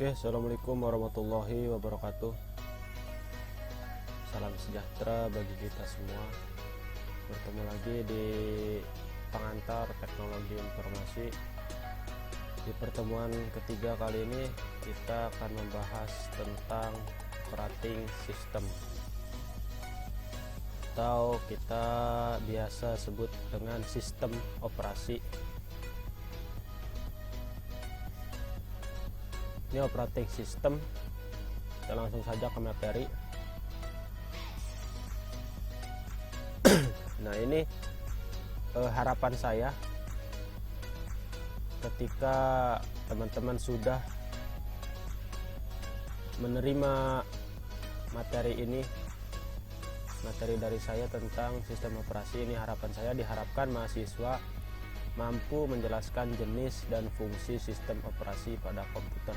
Oke, assalamualaikum warahmatullahi wabarakatuh. Salam sejahtera bagi kita semua. Bertemu lagi di pengantar teknologi informasi. Di pertemuan ketiga kali ini kita akan membahas tentang operating system, atau kita biasa sebut dengan sistem operasi. Ini operating system. Kita langsung saja ke materi. Nah, ini harapan saya ketika teman-teman sudah menerima materi ini, materi dari saya tentang sistem operasi ini, harapan saya diharapkan mahasiswa mampu menjelaskan jenis dan fungsi sistem operasi pada komputer.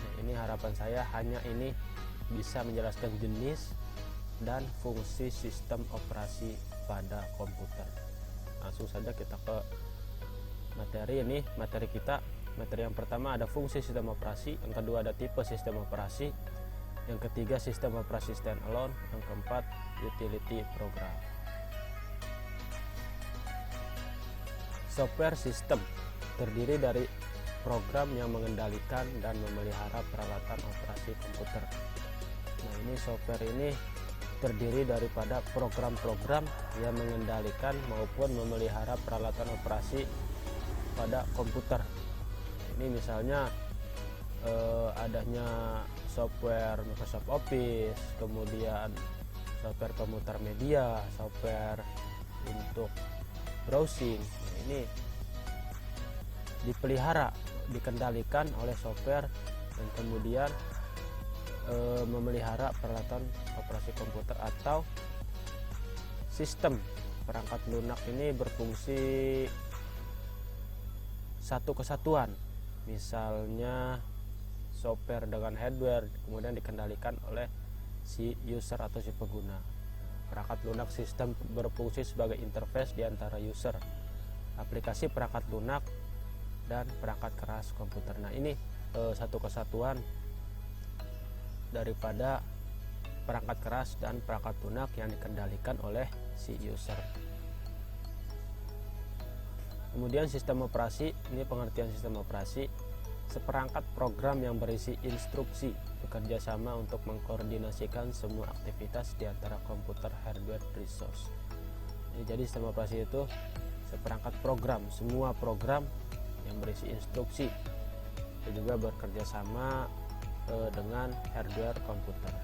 Nah, ini harapan saya, hanya ini bisa menjelaskan jenis dan fungsi sistem operasi pada komputer. Langsung saja kita ke materi ini. Materi kita, materi yang pertama ada fungsi sistem operasi, yang kedua ada tipe sistem operasi, yang ketiga sistem operasi standalone, yang keempat utility program. Software system terdiri dari program yang mengendalikan dan memelihara peralatan operasi komputer. Nah, ini software ini terdiri daripada program-program yang mengendalikan maupun memelihara peralatan operasi pada komputer. Ini misalnya adanya software Microsoft Office, kemudian software pemutar media, software untuk browsing. Nah, ini dipelihara, dikendalikan oleh software dan kemudian memelihara peralatan operasi komputer atau sistem. Perangkat lunak ini berfungsi satu kesatuan, misalnya software dengan hardware kemudian dikendalikan oleh si user atau si pengguna. Perangkat lunak sistem berfungsi sebagai interface di antara user, aplikasi perangkat lunak, dan perangkat keras komputer. Nah, ini satu kesatuan daripada perangkat keras dan perangkat lunak yang dikendalikan oleh si user. Kemudian sistem operasi, ini pengertian sistem operasi: seperangkat program yang berisi instruksi bekerja sama untuk mengkoordinasikan semua aktivitas di antara komputer, hardware, resource. Jadi sistem operasi itu seperangkat program, semua program yang berisi instruksi dan juga bekerja sama dengan hardware komputer.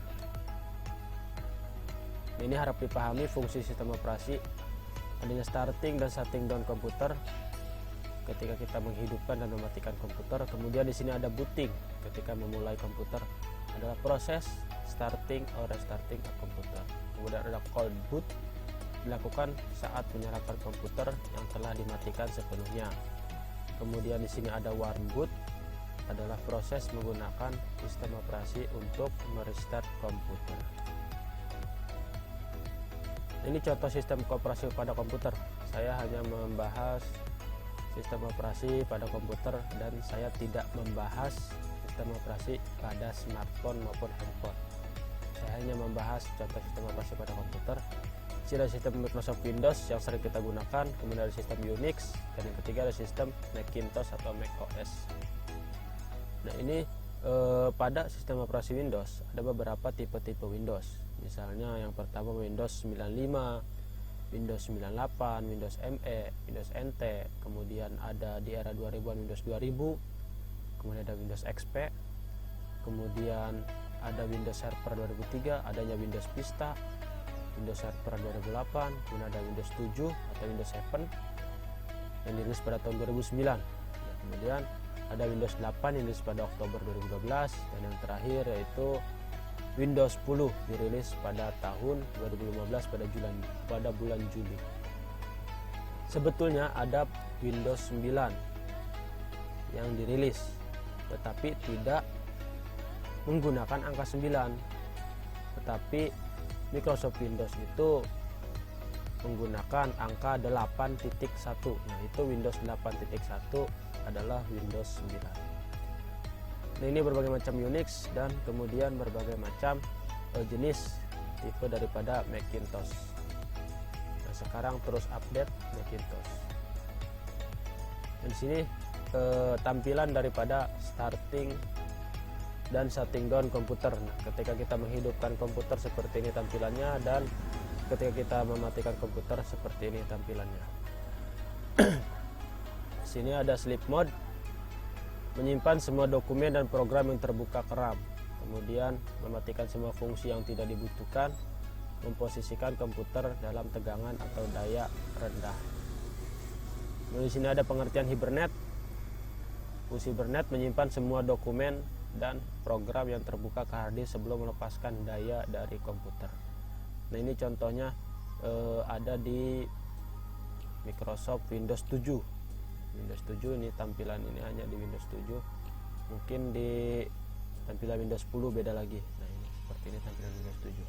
Ini harap dipahami fungsi sistem operasi: adanya starting dan shutting down komputer ketika kita menghidupkan dan mematikan komputer. Kemudian di sini ada booting, ketika memulai komputer adalah proses starting or restarting komputer. Kemudian ada cold boot, dilakukan saat menyalakan komputer yang telah dimatikan sepenuhnya. Kemudian di sini ada warm boot, adalah proses menggunakan sistem operasi untuk merestart komputer. Ini contoh sistem operasi pada komputer. Saya hanya membahas sistem operasi pada komputer dan saya tidak membahas sistem operasi pada smartphone maupun handphone. Saya hanya membahas contoh sistem operasi pada komputer. Ada sistem Microsoft Windows yang sering kita gunakan, kemudian ada sistem Unix, dan yang ketiga ada sistem Macintosh atau macOS. Nah, ini pada sistem operasi Windows ada beberapa tipe-tipe Windows. Misalnya yang pertama Windows 95, Windows 98, Windows ME, Windows NT, kemudian ada di era 2000-an Windows 2000, kemudian ada Windows XP, kemudian ada Windows Server 2003, adanya Windows Vista, Windows Server 2008, kemudian ada Windows 7 atau Windows 7 yang dirilis pada tahun 2009. Nah, kemudian ada Windows 8 yang dirilis pada Oktober 2012, dan yang terakhir yaitu Windows 10 dirilis pada tahun 2015 pada bulan Juli. Sebetulnya ada Windows 9 yang dirilis tetapi tidak menggunakan angka 9, tetapi Microsoft Windows itu menggunakan angka 8.1. Nah, itu Windows 8.1 adalah Windows 9. Nah, ini berbagai macam Unix dan kemudian berbagai macam jenis tipe daripada Macintosh. Nah, sekarang terus update Macintosh. Dan di sini tampilan daripada starting dan shutting down komputer. Nah, ketika kita menghidupkan komputer seperti ini tampilannya, dan ketika kita mematikan komputer seperti ini tampilannya. Di sini ada sleep mode, menyimpan semua dokumen dan program yang terbuka ke RAM. Kemudian mematikan semua fungsi yang tidak dibutuhkan, memposisikan komputer dalam tegangan atau daya rendah. Nah, di sini ada pengertian hibernate. Fungsi hibernate menyimpan semua dokumen dan program yang terbuka ke hard disk sebelum melepaskan daya dari komputer. Nah, ini contohnya ada di Microsoft Windows 7. Windows 7 ini tampilan ini hanya di Windows 7. Mungkin di tampilan Windows 10 beda lagi. Nah, ini seperti ini tampilan Windows 7.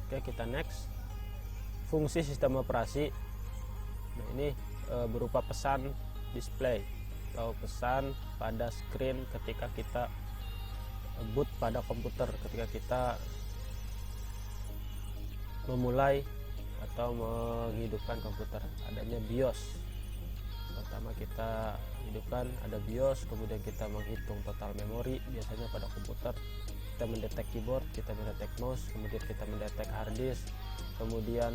Oke, kita next. Fungsi sistem operasi. Nah, ini berupa pesan display atau pesan pada screen ketika kita boot pada komputer, ketika kita memulai atau menghidupkan komputer. Adanya BIOS. Pertama kita hidupkan ada BIOS, kemudian kita menghitung total memori. Biasanya pada komputer kita mendetek keyboard, kita mendetek mouse, kemudian kita mendetek hard disk, kemudian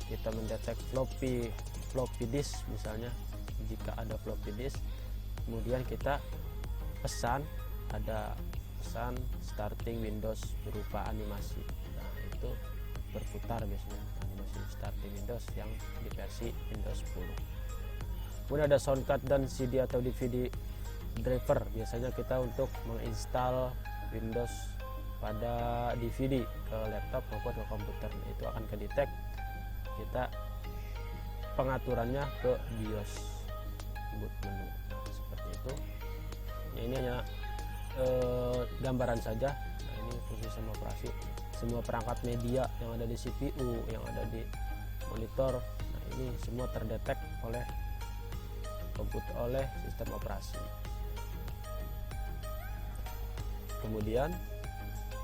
kita mendetek floppy disk misalnya jika ada floppy disk. Kemudian kita ada pesan starting Windows berupa animasi. Nah, itu berputar biasanya animasi starting Windows yang di versi Windows 10. Kemudian ada soundcard dan CD atau DVD driver. Biasanya kita untuk menginstal Windows pada DVD ke laptop maupun ke komputer. Nah, itu akan kedetek kita pengaturannya ke BIOS boot menu. Nah, seperti itu. Nah, ini hanya gambaran saja. Nah, ini fungsi sistem operasi. Semua perangkat media yang ada di CPU, yang ada di monitor, nah ini semua terdetek oleh komputer, oleh sistem operasi. Kemudian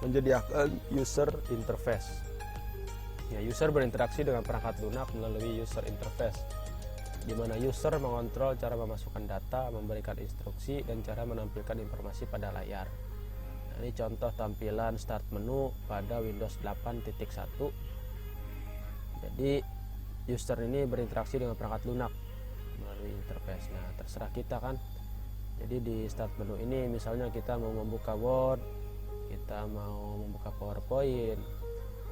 menyediakan user interface. Ya, user berinteraksi dengan perangkat lunak melalui user interface, di mana user mengontrol cara memasukkan data, memberikan instruksi, dan cara menampilkan informasi pada layar. Nah, ini contoh tampilan start menu pada Windows 8.1. Jadi user ini berinteraksi dengan perangkat lunak melalui interface. Nah, terserah kita kan. Jadi di start menu ini misalnya kita mau membuka Word, kita mau membuka PowerPoint,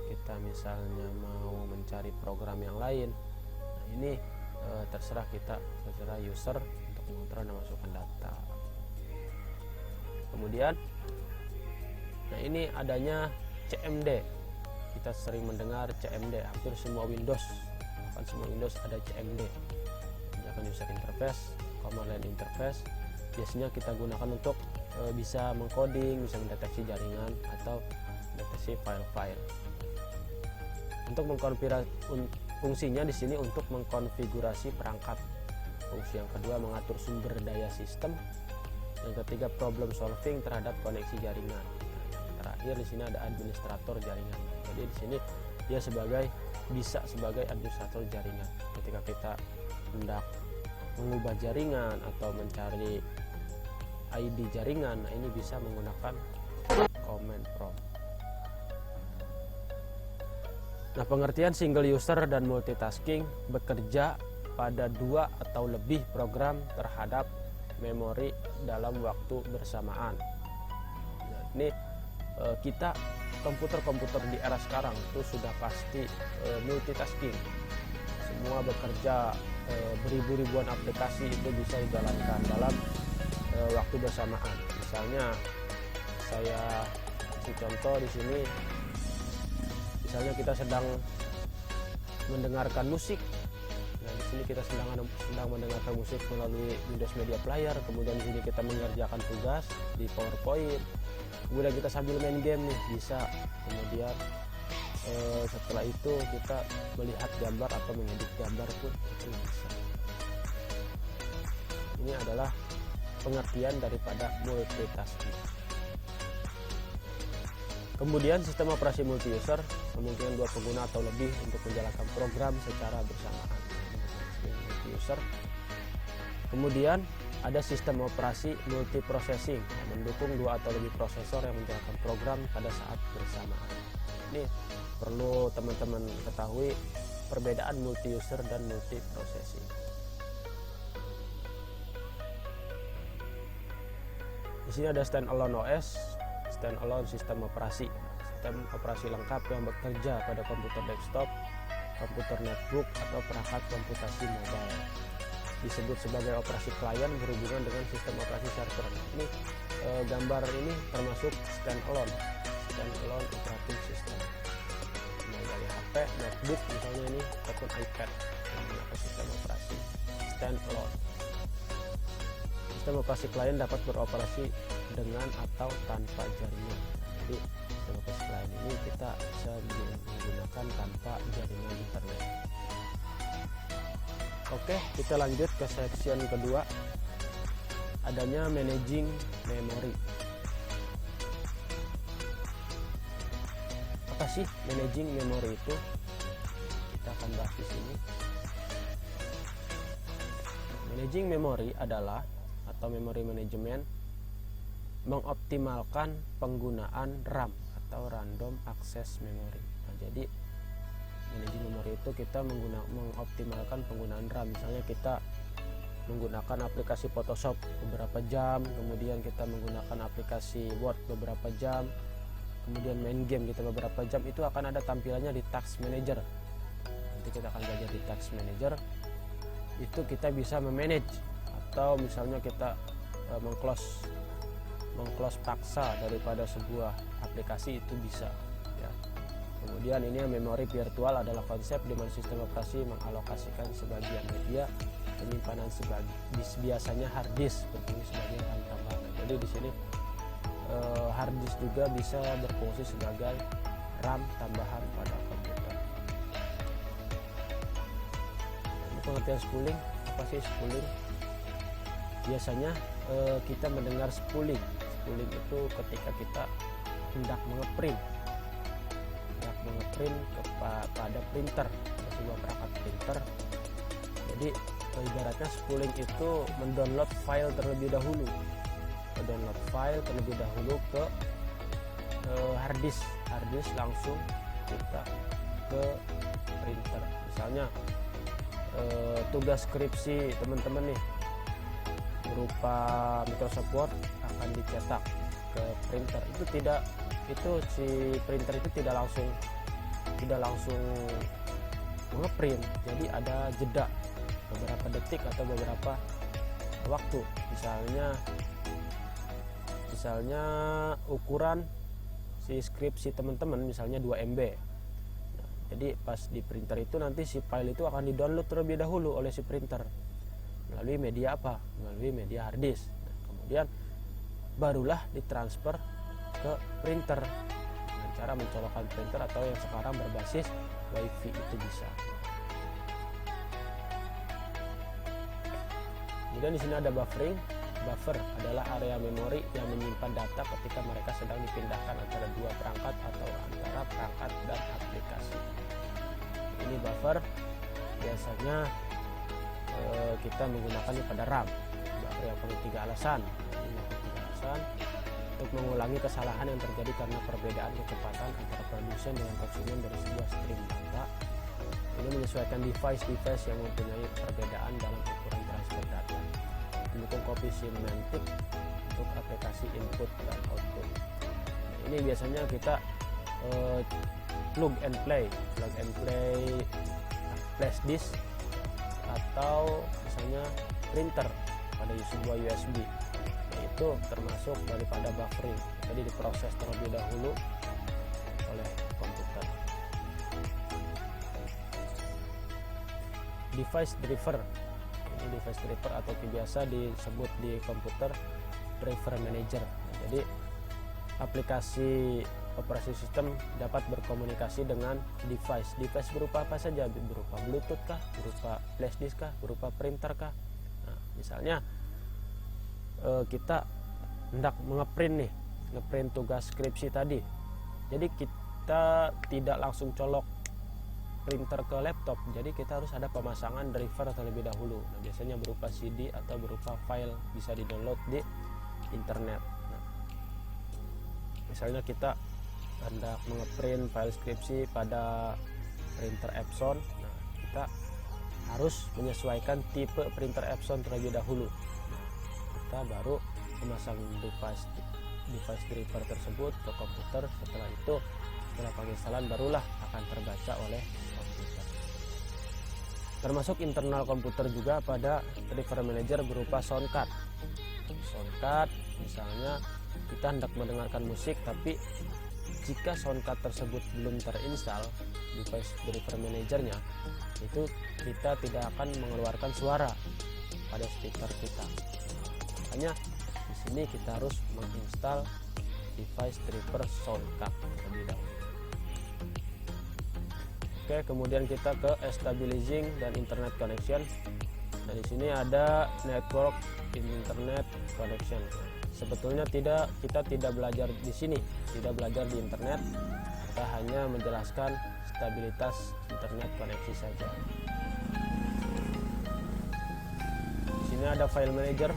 kita misalnya mau mencari program yang lain. Nah, ini terserah kita, terserah user untuk mengontrol dan masukkan data. Kemudian nah ini adanya CMD. Kita sering mendengar CMD, hampir semua Windows, bahkan semua Windows ada CMD. Misalkan user interface, command line interface. Biasanya kita gunakan untuk bisa mengcoding, bisa mendeteksi jaringan atau mendeteksi file-file. Untuk mengkonfigurasi fungsinya di sini untuk mengkonfigurasi perangkat. Fungsi yang kedua mengatur sumber daya sistem. Yang ketiga problem solving terhadap koneksi jaringan. Yang terakhir di sini ada administrator jaringan. Jadi di sini dia bisa sebagai administrator jaringan. Ketika kita hendak mengubah jaringan atau mencari ID jaringan, nah ini bisa menggunakan command prompt. Nah, pengertian single user dan multitasking bekerja pada 2 atau lebih program terhadap memori dalam waktu bersamaan. Nah, ini kita komputer-komputer di era sekarang itu sudah pasti multitasking. Semua bekerja, beribu-ribuan aplikasi itu bisa dijalankan dalam waktu bersamaan. Misalnya saya kasih contoh di sini. Misalnya kita sedang mendengarkan musik. Nah, di sini kita sedang mendengarkan musik melalui Windows Media Player. Kemudian di sini kita mengerjakan tugas di PowerPoint. Kemudian kita sambil main game nih bisa. Kemudian setelah itu kita melihat gambar atau mengedit gambar pun itu bisa. Ini adalah pengertian daripada multitasking. Kemudian sistem operasi multi-user memungkinkan 2 pengguna atau lebih untuk menjalankan program secara bersamaan. Multi-user. Kemudian ada sistem operasi multiprocessing yang mendukung 2 atau lebih prosesor yang menjalankan program pada saat bersamaan. Ini perlu teman-teman ketahui perbedaan multi-user dan multiprocessing. Di sini ada standalone OS, standalone sistem operasi lengkap yang bekerja pada komputer desktop, komputer netbook atau perangkat komputasi mobile. Disebut sebagai operasi klien berhubungan dengan sistem operasi server. Ini gambar ini termasuk standalone operating system. Dari HP, netbook misalnya ini ataupun iPad menggunakan sistem operasi standalone. Sistem operasi klien dapat beroperasi dengan atau tanpa jaringan. Jadi sistem operasi klien ini kita bisa menggunakan tanpa jaringan internet. Oke, kita lanjut ke section kedua, adanya managing memory. Apa sih managing memory itu? Kita akan bahas di sini. Managing memory adalah atau memory management mengoptimalkan penggunaan RAM atau random access memory. Nah, jadi managing memory itu kita mengoptimalkan penggunaan RAM. Misalnya kita menggunakan aplikasi Photoshop beberapa jam, kemudian kita menggunakan aplikasi Word beberapa jam, kemudian main game kita beberapa jam, itu akan ada tampilannya di Task Manager. Nanti kita akan belajar di Task Manager. Itu kita bisa memanage, atau misalnya kita mengclose paksa daripada sebuah aplikasi, itu bisa ya. Kemudian ini memori virtual adalah konsep di mana sistem operasi mengalokasikan sebagian media penyimpanan biasanya hard disk berfungsi sebagai RAM tambahan. Jadi di sini hard disk juga bisa berfungsi sebagai RAM tambahan pada komputer. Ini pengertian spooling. Apa sih spooling? Biasanya kita mendengar spooling. Spooling itu ketika kita hendak mengeprint kepada printer, sebuah perangkat printer. Jadi ibaratnya spooling itu mendownload file terlebih dahulu, ke hard disk langsung kita ke printer. Misalnya tugas skripsi teman-teman nih berupa Microsoft Word akan dicetak ke printer. Si printer itu tidak langsung ngeprint, jadi ada jeda beberapa detik atau beberapa waktu. Misalnya ukuran si skripsi teman-teman misalnya 2 MB. Nah, jadi pas di printer itu nanti si file itu akan di-download terlebih dahulu oleh si printer melalui media apa? Melalui media hard disk. Nah, kemudian barulah ditransfer ke printer dengan cara mencolokkan printer, atau yang sekarang berbasis WiFi itu bisa. Kemudian di sini ada buffering. Buffer adalah area memori yang menyimpan data ketika mereka sedang dipindahkan antara 2 perangkat atau antara perangkat dan aplikasi. Ini buffer biasanya kita menggunakannya pada RAM. Buffer yang paling 3 alasan. Untuk mengulangi kesalahan yang terjadi karena perbedaan kecepatan antara produsen dengan konsumen dari sebuah stream data. Ini menyesuaikan device yang mempunyai perbedaan dalam ukuran transfer data. Mendukung koefisien untuk aplikasi input dan output. Nah, ini biasanya kita plug and play flash disk atau misalnya printer pada sebuah USB. Nah, itu termasuk daripada buffering. Jadi diproses terlebih dahulu oleh komputer. Device driver. Ini device driver atau biasa disebut di komputer driver manager. Nah, jadi aplikasi operasi sistem dapat berkomunikasi dengan device berupa apa saja, berupa Bluetooth kah, berupa flash disk kah, berupa printer kah. Nah, misalnya kita hendak ngeprint tugas skripsi tadi. Jadi kita tidak langsung colok printer ke laptop, jadi kita harus ada pemasangan driver terlebih dahulu. Nah, biasanya berupa CD atau berupa file, bisa di-download di internet. Nah, misalnya kita hendak mengeprint file skripsi pada printer Epson, nah, kita harus menyesuaikan tipe printer Epson terlebih dahulu. Nah, kita baru memasang device driver tersebut ke komputer. Setelah itu, setelah penginstalan, barulah akan terbaca oleh komputer. Termasuk internal komputer juga pada driver manager berupa soundcard. Soundcard, misalnya kita hendak mendengarkan musik, tapi jika soundcard tersebut belum terinstall device driver manajernya, itu kita tidak akan mengeluarkan suara pada speaker kita. Makanya di sini kita harus menginstal device driver soundcard terlebih dahulu. Oke, kemudian kita ke stabilizing dan internet connection. Nah, di sini ada network internet connection. Sebetulnya kita tidak belajar di sini, tidak belajar di internet. Kita hanya menjelaskan stabilitas internet koneksi saja. Di sini ada file manager.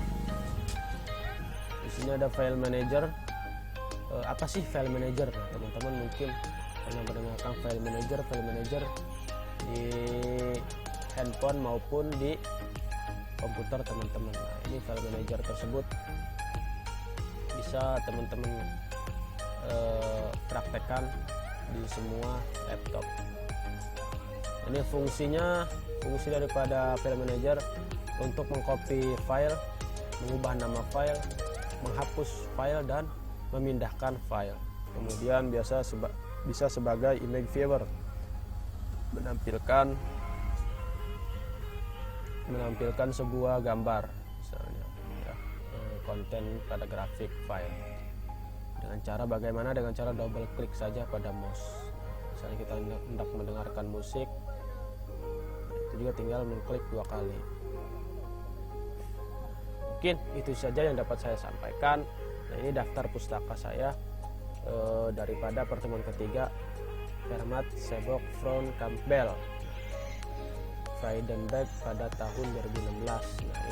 Di sini ada file manager. Apa sih file manager? Nah, teman-teman mungkin pernah mendengarkan file manager di handphone maupun di komputer teman-teman. Nah, ini file manager tersebut bisa teman-teman praktekkan di semua laptop. Ini fungsi daripada file manager untuk mengcopy file, mengubah nama file, menghapus file, dan memindahkan file. Kemudian bisa sebagai image viewer, menampilkan sebuah gambar, misalnya ya, konten pada grafik file. Dengan cara double klik saja pada mouse. Misalnya kita hendak mendengarkan musik, itu juga tinggal mengklik 2 kali. Mungkin itu saja yang dapat saya sampaikan. Nah, ini daftar pustaka saya daripada pertemuan ketiga Fermat Sebok von Campbell Friedenberg pada tahun 2016. Nah,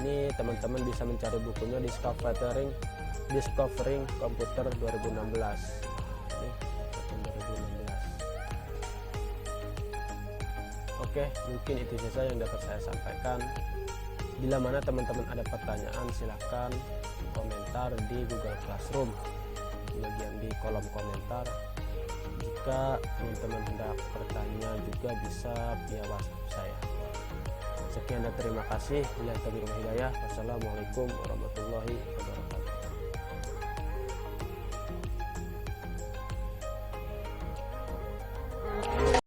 ini teman-teman bisa mencari bukunya di Discovering Computer 2016. Ini tahun 2016. Oke, mungkin itu saja yang dapat saya sampaikan. Bila mana teman-teman ada pertanyaan, silahkan komentar di Google Classroom di bagian di kolom komentar. Jika teman-teman hendak bertanya juga bisa via WhatsApp saya. Sekian dan terima kasih. Wassalamualaikum warahmatullahi wabarakatuh.